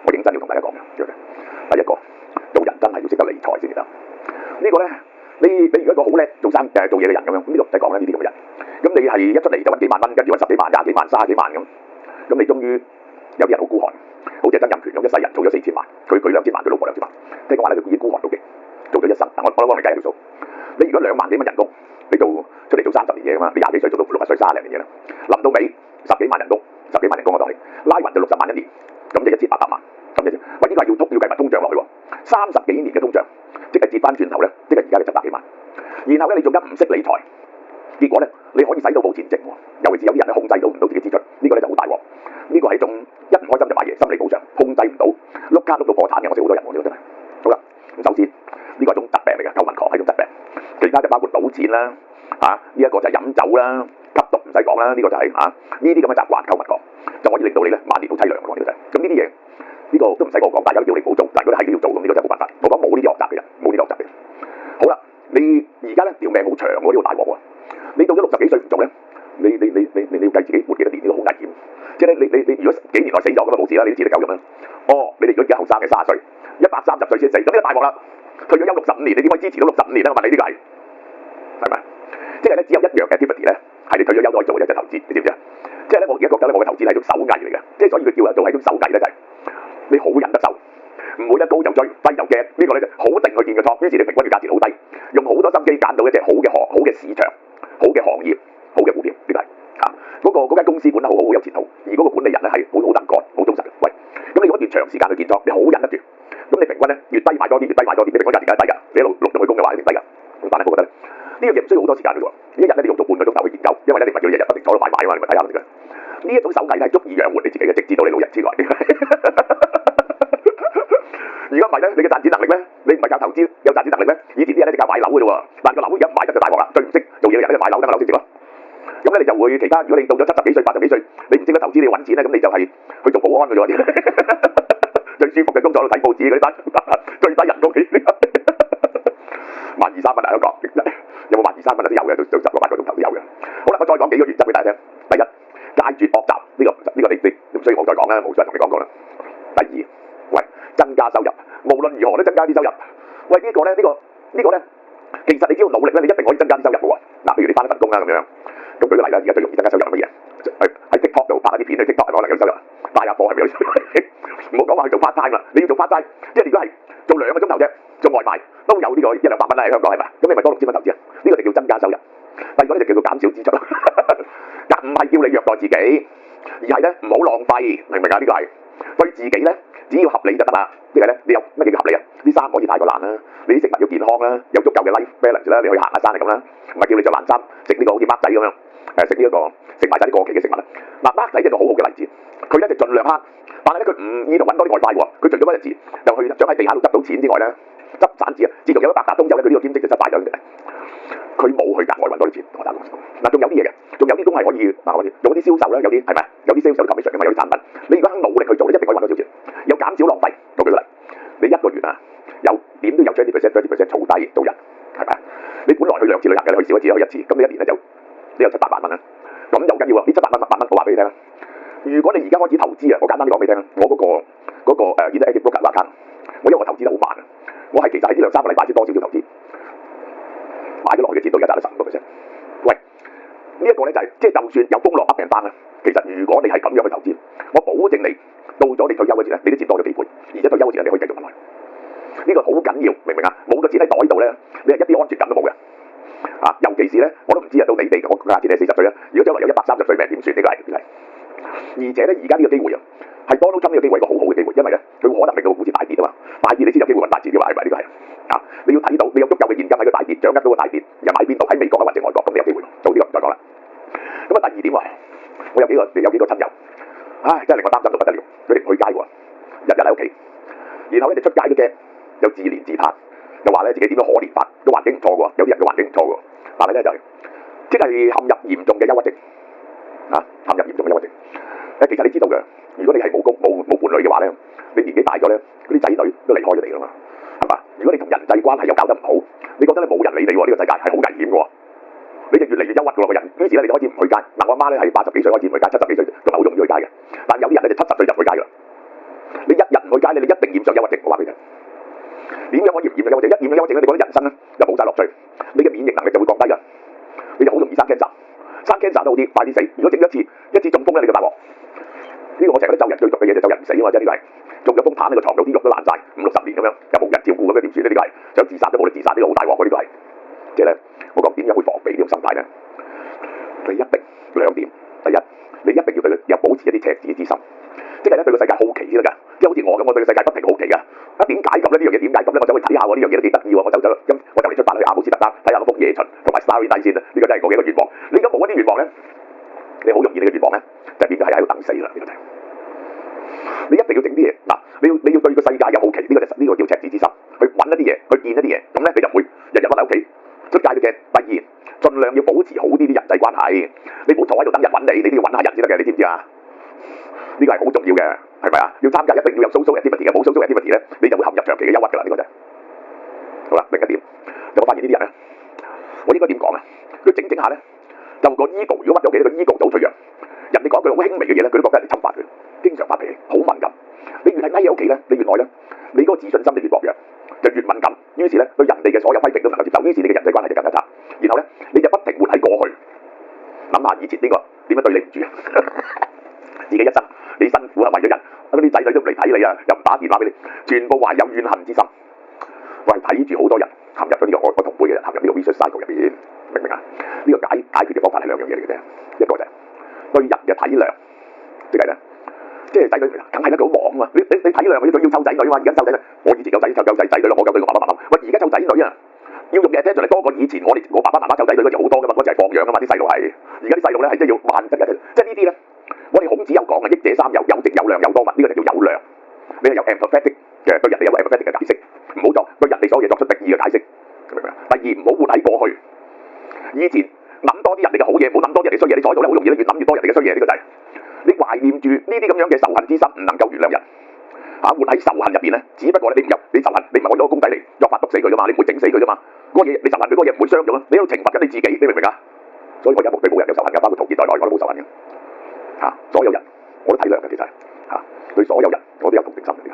我認真要同大家講嘅。第一個做人真係要識得理財先得。呢個咧，你如果一個好叻做嘢嘅人咁樣，咁呢個唔使講啦，呢啲咁嘅人。咁你係一出嚟就揾幾萬蚊，跟住揾10幾萬、20幾萬、30幾萬咁，咁你終於有啲人好孤寒，好似曾蔭權咁，一世人做咗4000萬，佢舉2000萬，佢老婆2000萬，聽講話咧佢已經孤寒到極，做咗一生。我幫你計下條數。你如果2萬幾蚊人工，你出嚟做30年嘢㗎嘛，你20幾歲做到60歲30零年嘢啦，臨到尾10幾萬人工我當你拉勻就60萬一年，咁就1800萬咁啫。喂，呢個係要計埋通脹落去喎，30幾年嘅通脹，即係折翻轉頭咧，即係而家嘅700幾萬。然後咧，你仲唔識理財，結果咧你可以使到冇錢剩喎。尤其是有啲人咧控制到唔到自己支出，呢個咧就好大鑊。呢個係一種一唔開心就買嘢，心理補償，控制唔到，碌卡碌到破產嘅，我識好多人喎，呢個真係。好啦，咁首先呢個係一種疾病嚟嘅，購物狂係一種疾病。其他就包括賭錢啦，呢一個就係飲酒啦、吸毒唔使講啦，呢個就係呢啲咁嘅習慣購物狂，就可以令到你咧晚年好凄涼嘅喎，呢個就係。咁呢啲嘢呢個都唔使我講，大家都叫你唔好做，但係如果係你要做咁，呢個真係冇辦法。我講冇呢啲學習嘅人，冇呢啲學習嘅人。好啦，你而家咧條命好長喎，呢個大鑊喎。你到咗60幾歲唔做咧，你要計自己活幾多年，呢個好危險。即係咧，你如果幾年內死咗咁啊冇事啦，你啲智力夠用啦。哦，你哋如果而家後生嘅30歲，130歲先死，咁呢個大鑊啦。退咗休65年，你點可以支持到65年咧？我問你呢個係咪？即係咧，只有一樣 activity 咧係你退咗休都可以做嘅，就係投資，你知唔知啊？即係咧，我而家覺得咧，我嘅投資係一種手藝嚟嘅，即係所以佢叫做係一種手藝咧，就係你好忍得受，唔會一高就追，低就驚。呢個咧就好定去見嘅錯，於是你平均嘅價錢好低，用好多心機揀到一隻好嘅好嘅市場、好嘅行業、好嘅股票，呢個係嗰間公司管得好好，好有前途，而嗰個管理人咧係好能幹、好忠實嘅。喂，咁你用一段長時間去建倉，你好忍得住。咁你平均咧越低買多啲，越低買多啲，你平均價錢梗係低㗎。你一路陸續去供嘅話，一定低㗎。咁但係我覺得呢樣嘢唔需要好多時間嘅喎，一日咧你用到半個鐘頭去研究，因為咧你唔係叫你日日不停坐喺度買啊嘛，你咪睇下嚟㗎。呢一種手藝咧係足以養活你自己嘅，直至到你老人之外。如果唔係咧，你嘅賺錢能力咧，你唔係靠投資有賺錢能力咩？以前啲人咧就靠買樓嘅啫喎，但係個樓而家唔買得就大鑊啦。最唔識做嘢嘅人咧就買樓，等個樓升值咯。咁咧你就會其他，如果你到咗70幾歲、80幾歲，你唔識得投資，你要揾錢咧，咁你就係去做保安嘅啫喎。最舒服嘅工作喺度睇報紙嗰啲單，最低人工12000、300啊香港，有冇12000、300啊都有嘅，到10個8個鐘頭都有嘅。好啦，我再講幾個原則俾大家聽。第一，戒絕惡習，呢個你唔需要我再講啦，冇再同你講過啦。第二，喂，增加收入，無論如何都增加啲收入。喂，呢個咧，其實你只要努力咧，你一定可以增加啲收入嘅喎。嗱，譬如你返一份工啦咁樣，咁舉個例啦，而家最容易增加收入係乜嘢？喺 TikTok 度拍啲片，去 TikTok 可能有收入，帶下貨係咪有收入？唔好講話去做 part time 啦，你要做 part time，即係如果係做2個鐘頭啫，做外賣都有呢個100-200蚊啦，喺香港係咪？咁你咪多6000蚊投資啊？呢個就叫增加收入。第二個咧就叫做減少支出，唔係叫你虐待自己，而係咧唔好浪費，明唔明啊？呢個係對自己咧，只要合理就得啦。呢個咧你有乜嘢叫合理啊？啲衫可以太過爛啦，你啲食物要健康啦，有足夠嘅 life balance 啦，你去行下山係咁啦，唔係叫你着爛衫，食呢個好似孖仔咁樣，食呢一個食埋晒啲過期嘅食物啦。嗱，孖仔一個好好嘅例子，佢咧就盡量慳，但係咧佢唔意圖揾多啲外快喎，佢除咗嗰陣時就去想喺地下度執到錢之外咧，執散紙啊，自從有咗8達通之後咧，佢呢個兼職就失敗咗嘅。佢冇去額外揾多啲錢，我打講嗱，仲有啲嘢嘅，仲有啲工係可以用啲銷售啦，有啲係咪？有啲 sales 有 commission 嘅嘛，有啲產品，你如果肯努力去做咧，一定可以揾到少錢，有減少浪費。我舉個例，你1個月啊，有點都有20%儲低做人，係咪啊？你本來去2次旅行嘅，你去少1次，去1次，咁你1年咧就你有700萬蚊啦。咁有緊要啊！呢700蚊我話俾你聽啦。如果你而家開始投資啊，我簡單啲講俾你聽啦。我嗰個Interactive Broker account，我因為我投資得好慢啊，我係其實喺呢2-3個禮拜先多少投資。買咗落去嘅錢到而家賺咗15%。喂，呢一個咧就係即係就算有風浪up and down啦，其實如果你係咁樣去投資，我保證你到咗你退休嗰時咧，你啲錢多咗幾倍，而且退休嗰時你可以繼續揾落去。呢個好緊要，明唔明啊？冇個錢喺袋度咧，你係一啲安全感都冇嘅。尤其是咧，我都唔知啊，到你哋我假設你40歲啦，如果將來有130歲命點算？呢個係。而且咧，而家呢個機會啊，係Donald Trump呢個機會係一個好好嘅機會，因為咧佢可能令到股市大跌啊嘛，大跌你先有機會揾大錢嘅嘛，係咪？呢個係你要睇到你有足夠嘅現金喺個大跌，掌握到個大跌，又買邊度？喺美國啊或者外國，咁你有機會做呢個唔再講啦。咁啊，第二點啊，我有幾個親友，唉，真係令我擔心到不得了，佢哋唔去街喎，日日喺屋企，然後咧就出街都驚，又自憐自嘆，又話咧自己點樣可憐法，個環境唔錯喎，有啲人嘅環境唔錯喎，但係咧就係即係陷入嚴重嘅憂鬱症，陷入嚴重嘅憂鬱症。其實你知道嘅，如果你係冇伴侶嘅話咧，你年紀大咗咧，嗰啲仔女都離開咗你啦嘛，係嘛？如果你同人際關係又搞得唔好，你覺得咧冇人理你喎，呢個世界係好危險嘅喎，你就越嚟越憂鬱嘅喎個人。於是咧你就開始唔去街。嗱，我阿媽咧係80幾歲開始唔去街，70幾歲仲係好容易去街嘅。但有啲人咧就70歲就唔去街㗎啦。你一日唔去去街咧，你一定染上憂鬱症，我話俾你聽。點樣可以唔染上憂鬱症？一染上憂鬱症咧，你覺得人生咧就冇晒樂趣，你嘅免疫能力就會降低㗎，你就好容易生 cancer。生 cancer 都好啲，快啲死。如果整一次中風咧，你就大鑊。呢個我成日都咒人追逐嘅嘢，就咒人唔死啊嘛，即係呢個係中咗風癱喺個床度，啲肉都爛晒，50-60年咁樣，又冇人照顧咁樣點算咧？呢個係想自殺都冇力自殺，呢個好大鑊喎，呢個係。即係咧，我講點樣去防備呢種心態咧？你一定兩點，第一，你一定要對佢有保持一啲赤子之心，即係咧對個世界好奇先得㗎。即係好似我咁，我對個世界不停好奇㗎。點解咁咧？呢樣嘢點解咁咧？我走去睇下喎，呢樣嘢都幾得意喎。我就嚟出發去阿姆斯特丹睇下嗰幅夜巡同埋 Starry Night 先啊！呢個真係我嘅一個願望。你而家冇一啲願望咧，你好容易你嘅願望咧就變咗係喺度等死啦。呢個就係你一定要整啲嘢嗱，你要對個世界有好奇，呢個叫赤子之心，去揾一啲嘢，去見一啲嘢，咁咧你就唔會日日屈喺屋企出街嘅。第二，盡量要保持好啲人際關係，你唔好坐喺度等人揾你，你都要揾下人先得嘅，你知唔知啊？呢個係好重要嘅，係咪啊？要參加一定要有 social activity 嘅，冇 social activity 咧，你就會陷入長期嘅憂鬱㗎啦。呢個就係好啦。另一點，有冇發現呢啲人咧？我應該點講啊？佢整下咧，就個 ego 如果屈咗幾多個 ego 就好脆弱，人哋講句好輕微嘅嘢咧，佢都覺得人哋侵犯佢，經常發脾氣，好敏感。你越係匿喺屋企咧，你越耐咧，你嗰個自信心就越薄弱，就越敏感。於是咧，對人哋嘅所有批評都唔能夠接受，於是你嘅人際關係就更加差。然後咧，你就不停活喺過去，諗下以前邊個點樣對你唔住啊？自己一生你辛苦啊，為咗人，啲仔女都唔嚟睇你啊，又唔打電話俾你，全部懷有怨恨之心。我係睇住好多人陷入咗呢個我同輩嘅人陷入呢個 vicious cycle 入邊，明唔明啊？呢個解決嘅方法係兩樣嘢嚟嘅啫，一個就係對人嘅體諒，即係咧，即係仔女梗係啦，佢好忙啊嘛，你體諒佢要湊仔女啊嘛，而家湊仔女，我以前有仔女啦，我有對我爸爸媽媽，喂而家湊仔女啊，要用嘅 attention 嚟多過以前我爸爸媽媽湊仔女嗰時好多噶嘛，嗰時係放養啊嘛，啲細路係，而家啲細路咧係真係要萬真嘅，即係呢啲咧，我哋孔子有講啊，益者三有，有直有量有多物，呢個就叫有量，你係有 empathetic 嘅對人哋有 empathetic 嘅解釋，唔好作對人哋所有嘢作出敵意嘅解釋，明唔明啊？第二，唔好活喺過去，以前諗多啲人哋嘅好嘢，唔好諗多啲人哋衰嘢，你坐喺度咧好容易咧越諗越多人哋嘅衰嘢，呢個就係你懷念住呢啲咁樣嘅仇恨之心，唔能夠原諒人。活喺仇恨入邊咧，只不過咧你仇恨，你唔係揾到個公仔嚟作法毒死佢啫嘛，你唔會整死佢啫嘛。嗰個嘢你仇恨佢，嗰個嘢唔會傷咗啦，你喺度懲罰緊你自己，你明唔明啊？所以我而家對冇人有仇恨㗎，包括陶傑在內我都冇仇恨嘅。所有人我都體諒嘅，其實對所有人我都有同情心嘅。